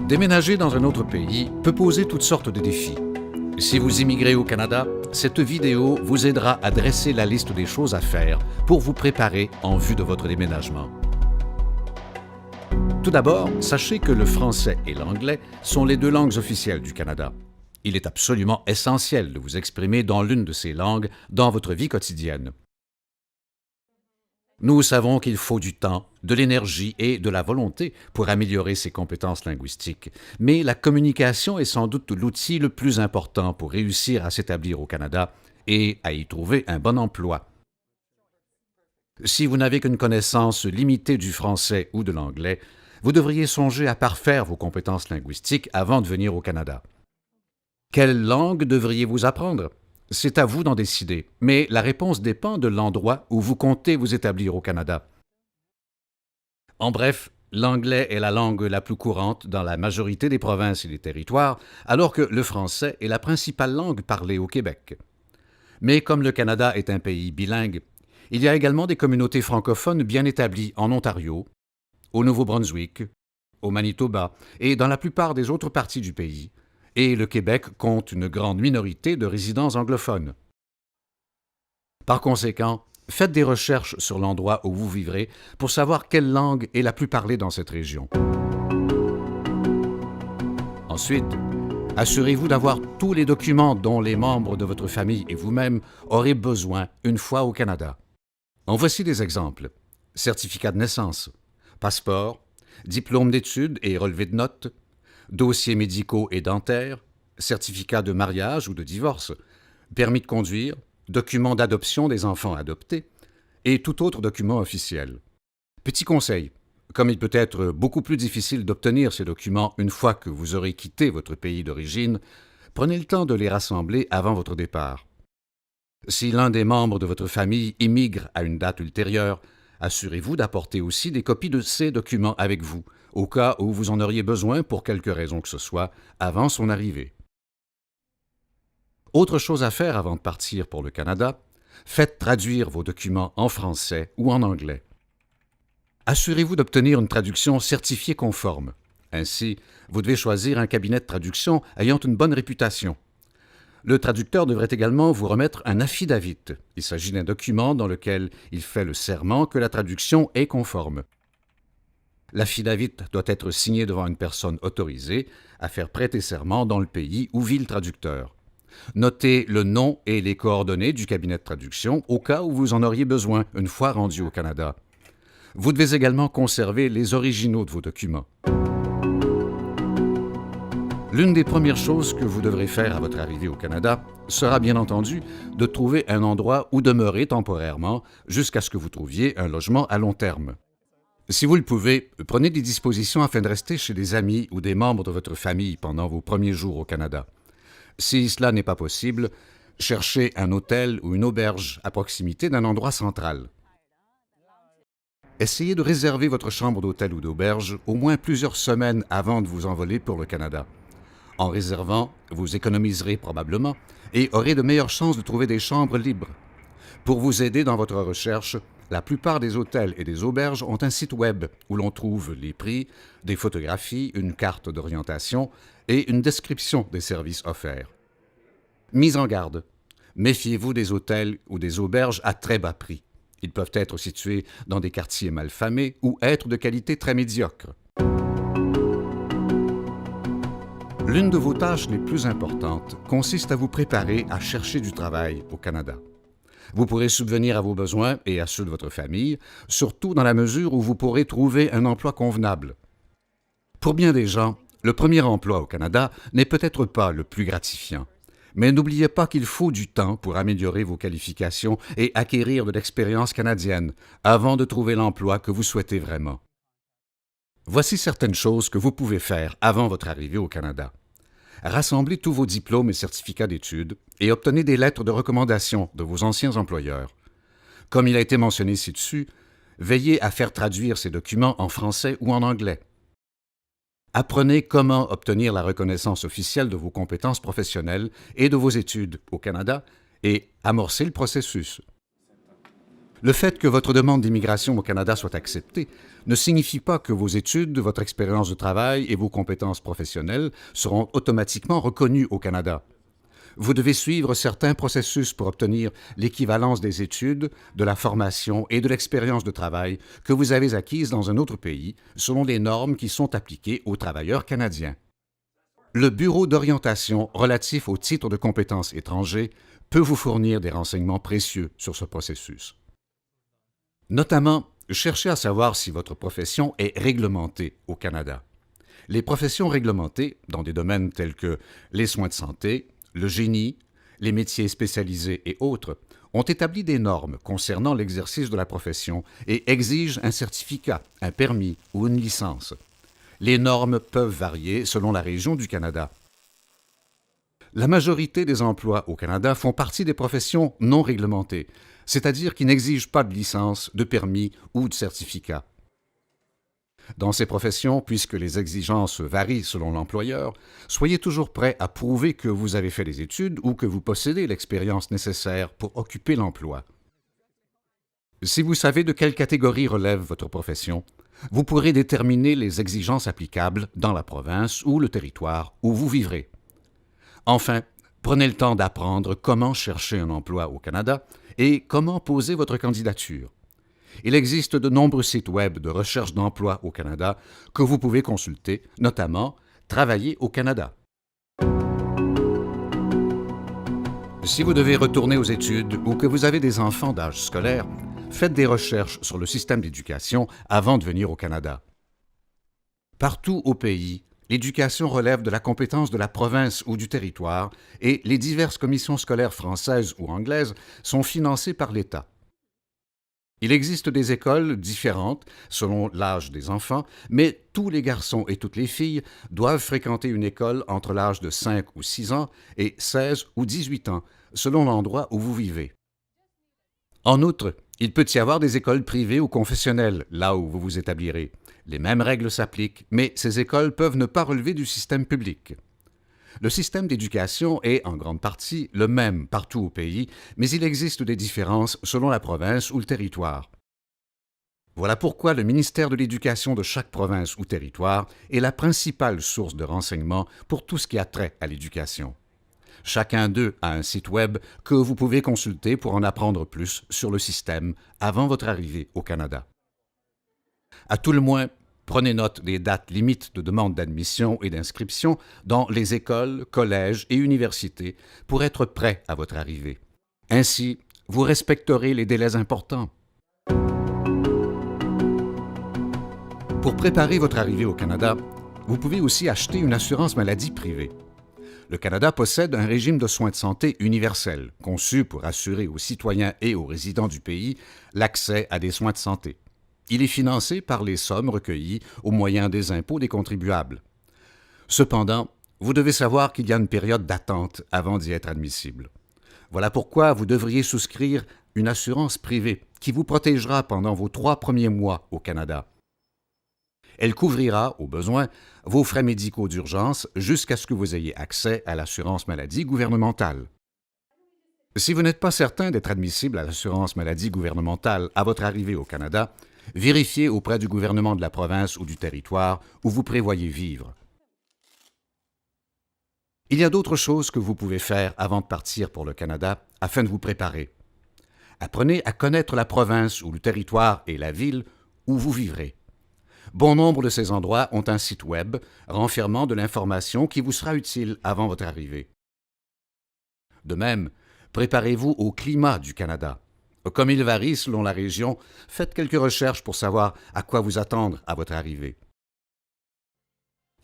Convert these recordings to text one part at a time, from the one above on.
Déménager dans un autre pays peut poser toutes sortes de défis. Si vous immigrez au Canada, cette vidéo vous aidera à dresser la liste des choses à faire pour vous préparer en vue de votre déménagement. Tout d'abord, sachez que le français et l'anglais sont les deux langues officielles du Canada. Il est absolument essentiel de vous exprimer dans l'une de ces langues dans votre vie quotidienne. Nous savons qu'il faut du temps, de l'énergie et de la volonté pour améliorer ses compétences linguistiques, mais la communication est sans doute l'outil le plus important pour réussir à s'établir au Canada et à y trouver un bon emploi. Si vous n'avez qu'une connaissance limitée du français ou de l'anglais, vous devriez songer à parfaire vos compétences linguistiques avant de venir au Canada. Quelle langue devriez-vous apprendre? C'est à vous d'en décider, mais la réponse dépend de l'endroit où vous comptez vous établir au Canada. En bref, l'anglais est la langue la plus courante dans la majorité des provinces et des territoires, alors que le français est la principale langue parlée au Québec. Mais comme le Canada est un pays bilingue, il y a également des communautés francophones bien établies en Ontario, au Nouveau-Brunswick, au Manitoba et dans la plupart des autres parties du pays, et le Québec compte une grande minorité de résidents anglophones. Par conséquent, faites des recherches sur l'endroit où vous vivrez pour savoir quelle langue est la plus parlée dans cette région. Ensuite, assurez-vous d'avoir tous les documents dont les membres de votre famille et vous-même aurez besoin une fois au Canada. En voici des exemples. Certificat de naissance, passeport, diplôme d'études et relevé de notes, dossiers médicaux et dentaires, certificat de mariage ou de divorce, permis de conduire, documents d'adoption des enfants adoptés et tout autre document officiel. Petit conseil, comme il peut être beaucoup plus difficile d'obtenir ces documents une fois que vous aurez quitté votre pays d'origine, prenez le temps de les rassembler avant votre départ. Si l'un des membres de votre famille immigre à une date ultérieure, assurez-vous d'apporter aussi des copies de ces documents avec vous, au cas où vous en auriez besoin pour quelque raison que ce soit, avant son arrivée. Autre chose à faire avant de partir pour le Canada, faites traduire vos documents en français ou en anglais. Assurez-vous d'obtenir une traduction certifiée conforme. Ainsi, vous devez choisir un cabinet de traduction ayant une bonne réputation. Le traducteur devrait également vous remettre un affidavit. Il s'agit d'un document dans lequel il fait le serment que la traduction est conforme. L'affidavit doit être signé devant une personne autorisée à faire prêter serment dans le pays où vit le traducteur. Notez le nom et les coordonnées du cabinet de traduction au cas où vous en auriez besoin une fois rendu au Canada. Vous devez également conserver les originaux de vos documents. L'une des premières choses que vous devrez faire à votre arrivée au Canada sera bien entendu de trouver un endroit où demeurer temporairement jusqu'à ce que vous trouviez un logement à long terme. Si vous le pouvez, prenez des dispositions afin de rester chez des amis ou des membres de votre famille pendant vos premiers jours au Canada. Si cela n'est pas possible, cherchez un hôtel ou une auberge à proximité d'un endroit central. Essayez de réserver votre chambre d'hôtel ou d'auberge au moins plusieurs semaines avant de vous envoler pour le Canada. En réservant, vous économiserez probablement et aurez de meilleures chances de trouver des chambres libres. Pour vous aider dans votre recherche, la plupart des hôtels et des auberges ont un site web où l'on trouve les prix, des photographies, une carte d'orientation et une description des services offerts. Mise en garde, méfiez-vous des hôtels ou des auberges à très bas prix. Ils peuvent être situés dans des quartiers mal famés ou être de qualité très médiocre. L'une de vos tâches les plus importantes consiste à vous préparer à chercher du travail au Canada. Vous pourrez subvenir à vos besoins et à ceux de votre famille, surtout dans la mesure où vous pourrez trouver un emploi convenable. Pour bien des gens, le premier emploi au Canada n'est peut-être pas le plus gratifiant, mais n'oubliez pas qu'il faut du temps pour améliorer vos qualifications et acquérir de l'expérience canadienne avant de trouver l'emploi que vous souhaitez vraiment. Voici certaines choses que vous pouvez faire avant votre arrivée au Canada. Rassemblez tous vos diplômes et certificats d'études et obtenez des lettres de recommandation de vos anciens employeurs. Comme il a été mentionné ci-dessus, veillez à faire traduire ces documents en français ou en anglais. Apprenez comment obtenir la reconnaissance officielle de vos compétences professionnelles et de vos études au Canada et amorcez le processus. Le fait que votre demande d'immigration au Canada soit acceptée ne signifie pas que vos études, votre expérience de travail et vos compétences professionnelles seront automatiquement reconnues au Canada. Vous devez suivre certains processus pour obtenir l'équivalence des études, de la formation et de l'expérience de travail que vous avez acquises dans un autre pays selon les normes qui sont appliquées aux travailleurs canadiens. Le Bureau d'orientation relatif aux titres de compétences étrangers peut vous fournir des renseignements précieux sur ce processus. Notamment, cherchez à savoir si votre profession est réglementée au Canada. Les professions réglementées, dans des domaines tels que les soins de santé, le génie, les métiers spécialisés et autres, ont établi des normes concernant l'exercice de la profession et exigent un certificat, un permis ou une licence. Les normes peuvent varier selon la région du Canada. La majorité des emplois au Canada font partie des professions non réglementées, c'est-à-dire qui n'exigent pas de licence, de permis ou de certificat. Dans ces professions, puisque les exigences varient selon l'employeur, soyez toujours prêt à prouver que vous avez fait des études ou que vous possédez l'expérience nécessaire pour occuper l'emploi. Si vous savez de quelle catégorie relève votre profession, vous pourrez déterminer les exigences applicables dans la province ou le territoire où vous vivrez. Enfin, prenez le temps d'apprendre comment chercher un emploi au Canada et comment poser votre candidature. Il existe de nombreux sites web de recherche d'emploi au Canada que vous pouvez consulter, notamment Travailler au Canada. Si vous devez retourner aux études ou que vous avez des enfants d'âge scolaire, faites des recherches sur le système d'éducation avant de venir au Canada. Partout au pays, l'éducation relève de la compétence de la province ou du territoire et les diverses commissions scolaires françaises ou anglaises sont financées par l'État. Il existe des écoles différentes selon l'âge des enfants, mais tous les garçons et toutes les filles doivent fréquenter une école entre l'âge de 5 ou 6 ans et 16 ou 18 ans, selon l'endroit où vous vivez. En outre, il peut y avoir des écoles privées ou confessionnelles, là où vous vous établirez. Les mêmes règles s'appliquent, mais ces écoles peuvent ne pas relever du système public. Le système d'éducation est, en grande partie, le même partout au pays, mais il existe des différences selon la province ou le territoire. Voilà pourquoi le ministère de l'Éducation de chaque province ou territoire est la principale source de renseignements pour tout ce qui a trait à l'éducation. Chacun d'eux a un site web que vous pouvez consulter pour en apprendre plus sur le système avant votre arrivée au Canada. À tout le moins, prenez note des dates limites de demande d'admission et d'inscription dans les écoles, collèges et universités pour être prêt à votre arrivée. Ainsi, vous respecterez les délais importants. Pour préparer votre arrivée au Canada, vous pouvez aussi acheter une assurance maladie privée. Le Canada possède un régime de soins de santé universel, conçu pour assurer aux citoyens et aux résidents du pays l'accès à des soins de santé. Il est financé par les sommes recueillies au moyen des impôts des contribuables. Cependant, vous devez savoir qu'il y a une période d'attente avant d'y être admissible. Voilà pourquoi vous devriez souscrire une assurance privée qui vous protégera pendant vos 3 premiers mois au Canada. Elle couvrira, au besoin, vos frais médicaux d'urgence jusqu'à ce que vous ayez accès à l'assurance maladie gouvernementale. Si vous n'êtes pas certain d'être admissible à l'assurance maladie gouvernementale à votre arrivée au Canada, vérifiez auprès du gouvernement de la province ou du territoire où vous prévoyez vivre. Il y a d'autres choses que vous pouvez faire avant de partir pour le Canada afin de vous préparer. Apprenez à connaître la province ou le territoire et la ville où vous vivrez. Bon nombre de ces endroits ont un site web renfermant de l'information qui vous sera utile avant votre arrivée. De même, préparez-vous au climat du Canada. Comme il varie selon la région, faites quelques recherches pour savoir à quoi vous attendre à votre arrivée.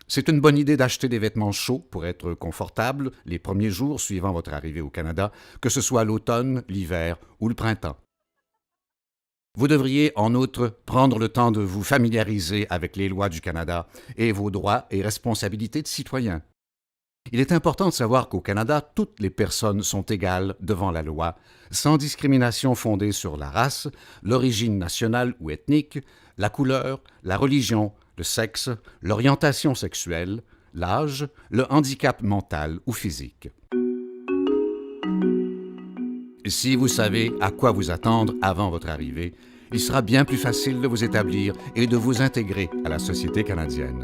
C'est une bonne idée d'acheter des vêtements chauds pour être confortable les premiers jours suivant votre arrivée au Canada, que ce soit l'automne, l'hiver ou le printemps. Vous devriez, en outre, prendre le temps de vous familiariser avec les lois du Canada et vos droits et responsabilités de citoyen. Il est important de savoir qu'au Canada, toutes les personnes sont égales devant la loi, sans discrimination fondée sur la race, l'origine nationale ou ethnique, la couleur, la religion, le sexe, l'orientation sexuelle, l'âge, le handicap mental ou physique. Si vous savez à quoi vous attendre avant votre arrivée, il sera bien plus facile de vous établir et de vous intégrer à la société canadienne.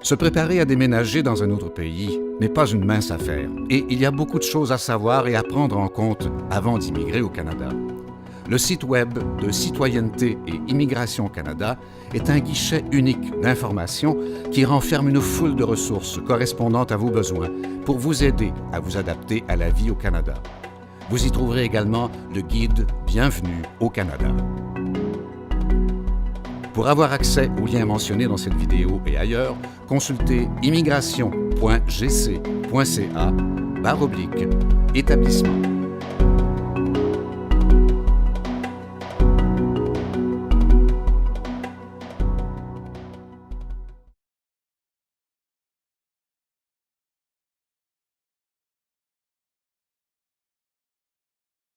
Se préparer à déménager dans un autre pays n'est pas une mince affaire et il y a beaucoup de choses à savoir et à prendre en compte avant d'immigrer au Canada. Le site web de Citoyenneté et Immigration Canada est un guichet unique d'informations qui renferme une foule de ressources correspondant à vos besoins pour vous aider à vous adapter à la vie au Canada. Vous y trouverez également le guide Bienvenue au Canada. Pour avoir accès aux liens mentionnés dans cette vidéo et ailleurs, consultez immigration.gc.ca/établissement.